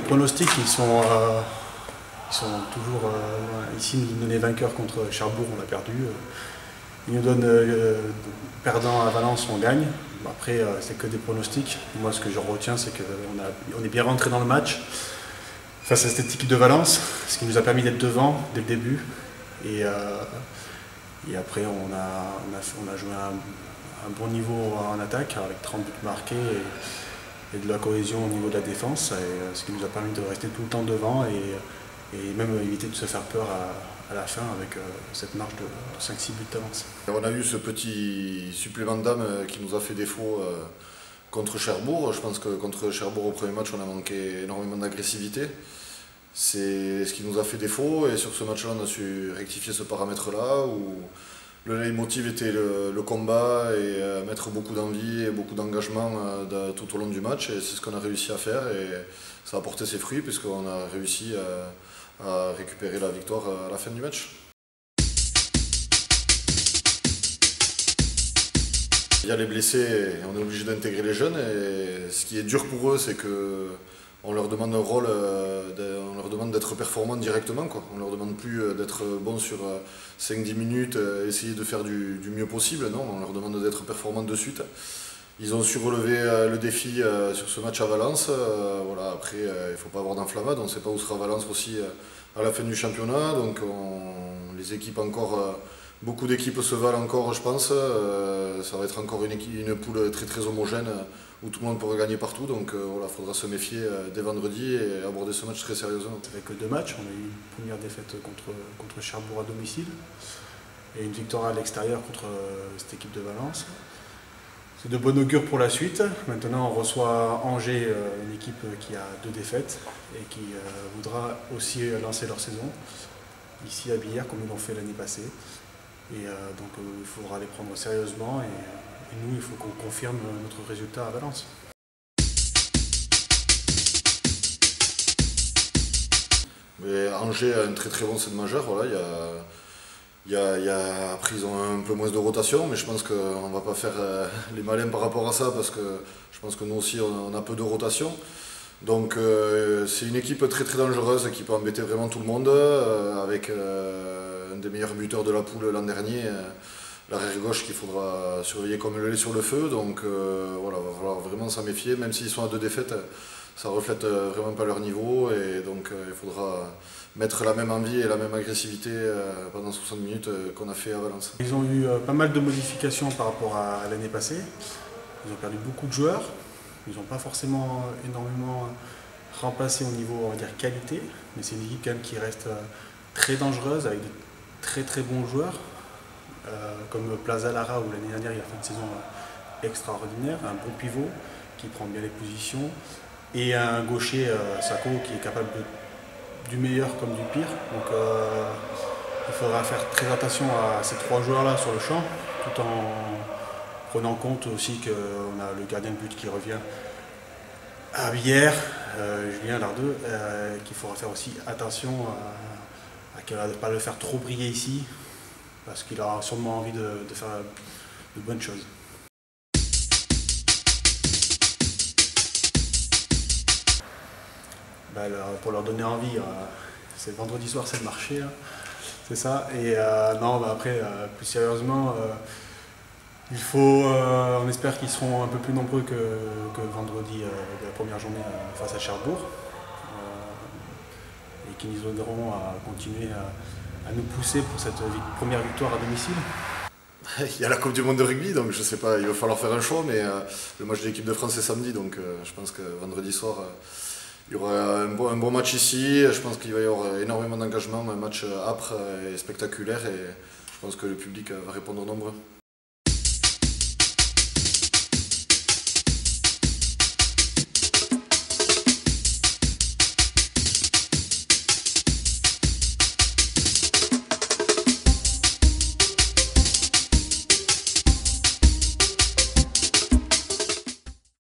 pronostics, ils sont toujours ici, nous donnent les vainqueurs contre Cherbourg, on a perdu. Ils nous donnent perdant à Valence, on gagne. Après, c'est que des pronostics. Moi, ce que je retiens, c'est qu'on est bien rentré dans le match face à cette équipe de Valence, ce qui nous a permis d'être devant dès le début. Et après, on a joué un bon niveau en attaque, avec 30 buts marqués et de la cohésion au niveau de la défense, et ce qui nous a permis de rester tout le temps devant et même éviter de se faire peur à la fin avec cette marge de 5-6 buts d'avance. On a eu ce petit supplément d'âme qui nous a fait défaut contre Cherbourg. Je pense que contre Cherbourg au premier match, on a manqué énormément d'agressivité. C'est ce qui nous a fait défaut, et sur ce match-là, on a su rectifier ce paramètre-là où le leitmotiv était le combat et mettre beaucoup d'envie et beaucoup d'engagement tout au long du match, et c'est ce qu'on a réussi à faire, et ça a porté ses fruits puisqu'on a réussi à récupérer la victoire à la fin du match. Il y a les blessés, on est obligé d'intégrer les jeunes, et ce qui est dur pour eux, c'est que on leur demande un rôle, on leur demande d'être performants directement, quoi. On ne leur demande plus d'être bons sur 5-10 minutes, essayer de faire du mieux possible. Non, on leur demande d'être performants de suite. Ils ont su relever le défi sur ce match à Valence. Voilà, après, il ne faut pas avoir d'enflammade. On ne sait pas où sera Valence aussi à la fin du championnat. Donc les équipes encore, beaucoup d'équipes se valent encore, je pense. Ça va être encore une poule très très homogène où tout le monde pourra gagner partout. Donc voilà, il faudra se méfier dès vendredi et aborder ce match très sérieusement. Avec 2 matchs, on a eu une première défaite contre Cherbourg à domicile et une victoire à l'extérieur contre cette équipe de Valence. C'est de bon augure pour la suite. Maintenant, on reçoit Angers, une équipe qui a 2 défaites et qui voudra aussi lancer leur saison ici à Billère, comme ils l'ont fait l'année passée. Et donc il faudra les prendre sérieusement, et nous, il faut qu'on confirme notre résultat à Valence. Mais Angers a un très très bon set majeur. Voilà, après, ils ont un peu moins de rotation, mais je pense qu'on ne va pas faire les malins par rapport à ça, parce que je pense que nous aussi, on a peu de rotation. Donc c'est une équipe très très dangereuse qui peut embêter vraiment tout le monde, avec un des meilleurs buteurs de la poule l'an dernier, l'arrière gauche qu'il faudra surveiller comme le lait sur le feu. Donc voilà, il va falloir vraiment s'en méfier, même s'ils sont à 2 défaites, ça ne reflète vraiment pas leur niveau, et donc il faudra mettre la même envie et la même agressivité pendant 60 minutes qu'on a fait à Valence. Ils ont eu pas mal de modifications par rapport à l'année passée. Ils ont perdu beaucoup de joueurs. Ils n'ont pas forcément énormément remplacé au niveau, on va dire, qualité, mais c'est une équipe quand même qui reste très dangereuse, avec de très très bons joueurs, comme Plaza Lara, où l'année dernière il a fait une saison extraordinaire, un bon pivot qui prend bien les positions, et un gaucher, Sako, qui est capable du meilleur comme du pire. Donc il faudra faire très attention à ces 3 joueurs-là sur le champ, tout en prenant en compte aussi qu'on a le gardien de but qui revient à Billère, Julien Lardeux, qu'il faudra faire aussi attention à ne pas le faire trop briller ici, parce qu'il aura sûrement envie de faire de bonnes choses. Pour leur donner envie, c'est vendredi soir, c'est le marché, hein. C'est ça. Et non, après, plus sérieusement, on espère qu'ils seront un peu plus nombreux que vendredi de la première journée face à Cherbourg, et qu'ils nous aideront à continuer à nous pousser pour cette première victoire à domicile. Il y a la Coupe du Monde de rugby, donc je ne sais pas, il va falloir faire un choix, mais le match de l'équipe de France est samedi, donc je pense que vendredi soir, il y aura un bon match ici. Je pense qu'il va y avoir énormément d'engagement, un match âpre et spectaculaire, et je pense que le public va répondre nombreux.